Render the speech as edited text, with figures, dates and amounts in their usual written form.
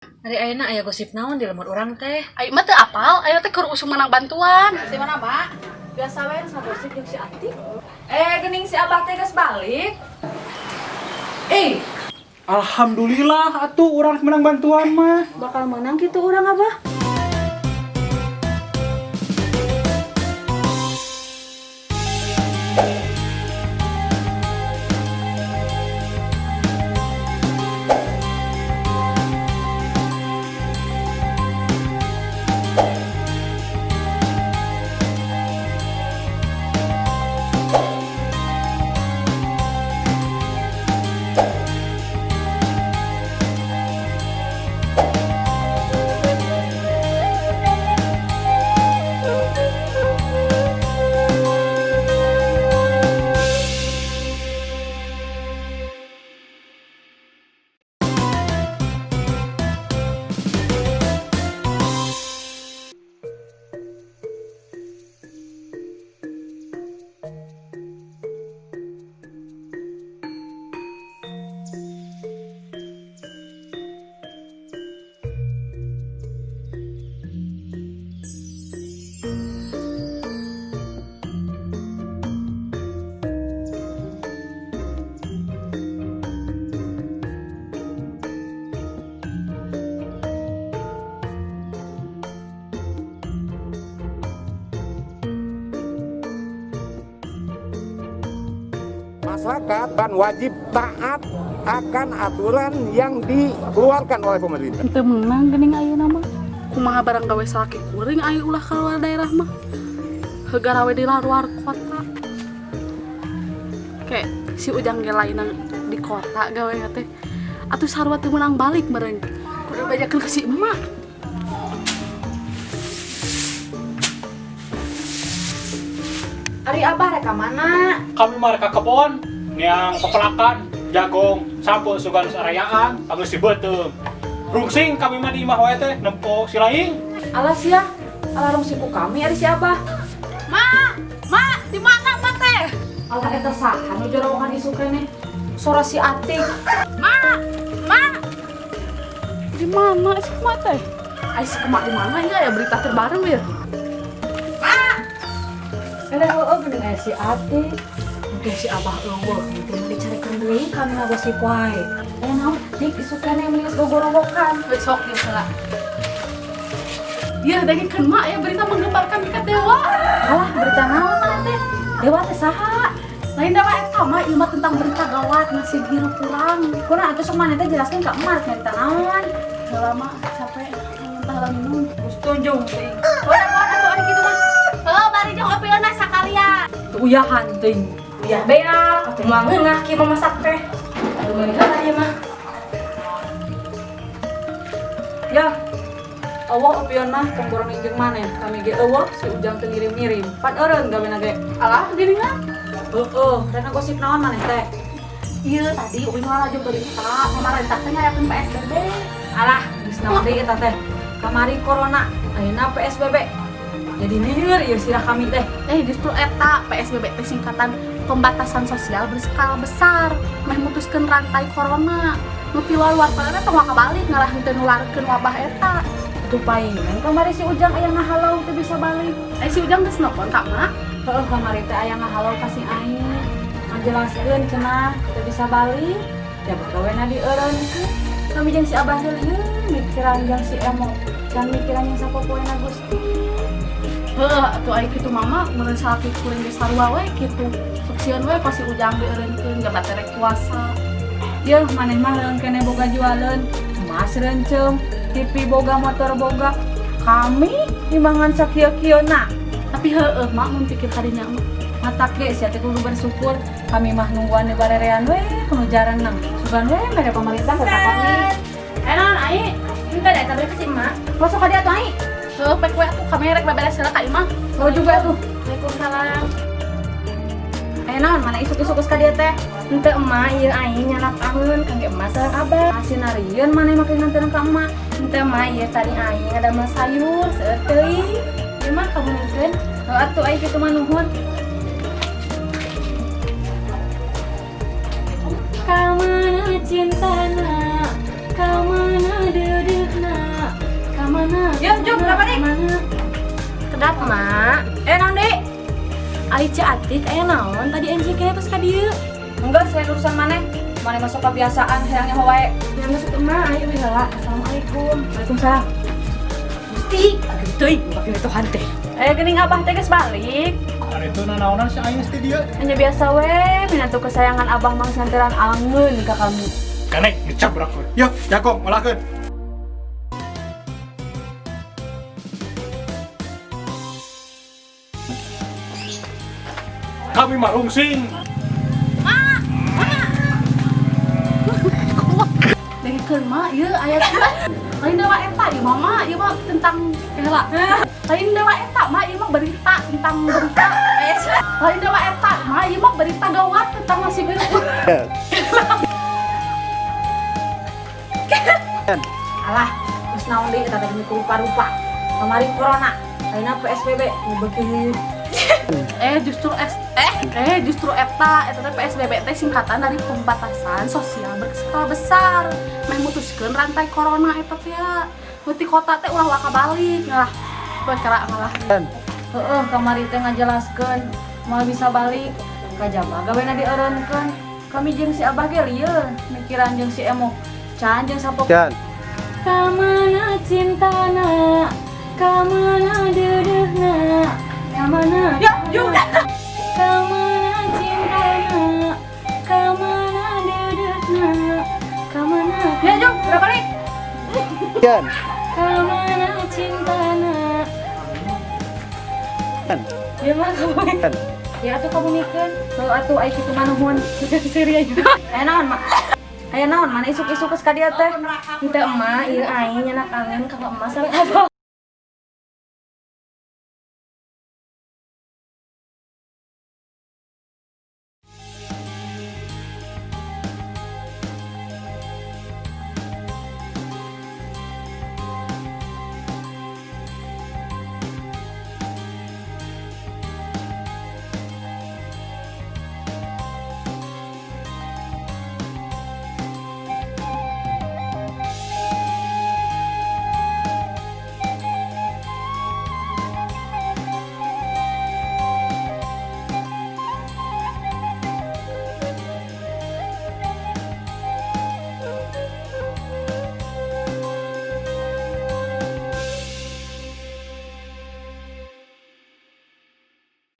Hari ayeuna aya gosip naon di lemur urang teh? Ayo mah teu apal, ayo teh keur usum menang bantuan. Si mana, Mak? Biasa wae nu gosip jeung si Ati. Geuning si Abah teh geus balik. Alhamdulillah atuh urang menang bantuan mah. Bakal menang kitu urang Abah. Masyarakat dan wajib taat akan aturan yang dikeluarkan oleh pemerintah. Teu meunang geuning ayeuna mah. Kumaha barang gawe salaki kuring aya ulah ka luar daerah mah. Heugara we di luar kota. Kayak si Ujang ge lain di kota gawe teh. Atuh sarua teu meunang balik meureun. Kudu bajakeun ka si emak. Ari Abah rek ka mana? Kami mah rek ka kebon, yang pepelakan, jagung, sampul sugan sarayaan, geus dibeuteung. Rungsing kami mah di imah wae teh nempo si laing. Alas ya, alarung siku kami ari si Abah. Ma, di mana mah teh? Alah eta saha nu jorowokan isu keneh? Sora si Ati. Ma. Di mana si emak teh? Ai si Kemak di mana ya berita terbaru ya? Geuning aya si Ati. Mungkin si Abah eueuh, mungkin dicarikeun deui kami ngagosip wae. Naon dik isu keneh geus gogorowokan. Besok ya salah. Iya, dagingkeun mak ya berita menggemparkan ka dewa. Alah berita naon mana teh? Dewa teh saha? Lain dewa eta mah ieu mah tentang berita gawat nasib hirup urang. Kunaon atuh sok maneh teh jelaskeun ka emak berita naon? Heula mah capek muntah lah minum. Setuju teh. Moal atuh ari kitu mah. Heuh, bari jeung opieuna sakalian. Tuh uyah hanting. Uyah beak atuh mah ngeungah kieu mah masak teh. Atuh meuli heula ieu mah. Ya. Eueuh opion mah tong goreng jeung maneh. Kami ge eueuh si Ujang teu ngirim-ngirim. Pan eureun gawena ge. Alah, geuningan. Heueuh, rena gosip naon maneh teh? Ieu tadi uing malah jeung berita pemerintah teh nyarekeun PSBB. Alah, geus naon deui eta teh? Kamari corona, ayeuna PSBB. Jadi lieur ieu sirah kami teh. Justru eta PSBB teh singkatan pembatasan sosial berskala besar, meh mutuskeun rantai corona. Nu ti luar kota teh tong kabalik ngalah henteu nularkeun wabah eta. Tuh paingan kamari si Ujang aya ngahalau teu bisa balik. Si Ujang geus nelpon ka mak. Heeh, kamari teh aya ngahalau ka si Aing. Ngajelaskeun cenah teu bisa balik. Ya bagawena di eureun. Kami jeung si Abah deui mikiran jeung si Emo dan mikiran yang sapopoena Gusti. Heuh, atuh aya kitu mama meureun salaki kuring di sarua we kitu. Suksieun we ka si Ujang dieureunkeun jabat rek puasa. Yeuh maneh mah leun keneh boga jualan. Emas reunceuh, TV boga, motor boga. Kami timbangan sakieu-kieuna. Tapi heueuh mak mun pikir kadinya mah. Matak ge sia teh kudu bersyukur. Kami mah nungguan di barerean we kudu jaranna. Sugan we mere pemerintah kota kami. Naon ai? Henteu da tapi si mak. Masuk ka dieu atuh ai. Heuh, pek we atuh kami rek beberes heula ka imah. Lo juga tuh. Waalaikumsalam. Ayo naon mana isuk-isuk geus ka dieu teh? Henteu emak ieu aing nyanak angeun kangge emak sareng Abah. Asinarieun maneh make nganteun ka emak. Henteu emak ieu tadi aing ngadamel sayur seueur teuing. Ieu mah kamu mungkin. Heuh atuh aing kitu mah nuhun. Kamana cintana Kamana deudeuhna? Kamana? Ya, Jom, berapa nih? Kedap, Mak. Naon, Dek? Ai Atik aya naon tadi anjing kene terus ka dieu? Enggak, saya urusan maneh. Maneh masuk kebiasaan hayangnya wae. Yang masuk emak ayo we heula. Assalamualaikum. Waalaikumsalam. Gusti, aduh teuing pakai itu hante. Geuning abah teh geus balik. Hari itu nanaonan si aing teh dia. Hanya biasa we, minatu kesayangan abah mang santeran angeun ka kami. Kanek ngecabrak we. Yuk, Jagong olahkeun. Kami mah rungsing. Dengkeun mah ieu aya lain dewa eta ieu mah ieu mah tentang heula. Lain dewa eta mah ieu mah berita tentang berita. Lain dewa eta mah ieu mah berita gawat tentang nasi biru. Alah, geus naon deui eta teh rupa-rupa. Kamari corona, ayeuna PSBB beuki. Justru eta teh PSBB teh singkatan dari pembatasan sosial berskala besar. Meh mutuskeun rantai corona eta teh ya. Heuti kota teh ulah kabalik ngalah. Perkara ngalah. Heeh, kamari teh ngajelaskeun moal bisa balik ka jaba gawena dieureunkeun. Kami jeung si Abah ge lieu mikiran jeung si Emo. Can jeung sampok. Kamana cintana? Kamana deudeuhna? Kamana? Ya, juga. Kamana cintana? Kamana deudeuhna? Kamana? Ya, Jom, berapa nih? Kamana cintana? Ya mah kamu. Ya atuh kamu mikeun. Heuh atuh ai kitu mah nuhun. Siri aja. Aya naon, Mak? Aya naon? Mana isuk-isuk geus ka dieu teh? Henteu emak, ieu aing nyenak angin ka emak sareng Abah.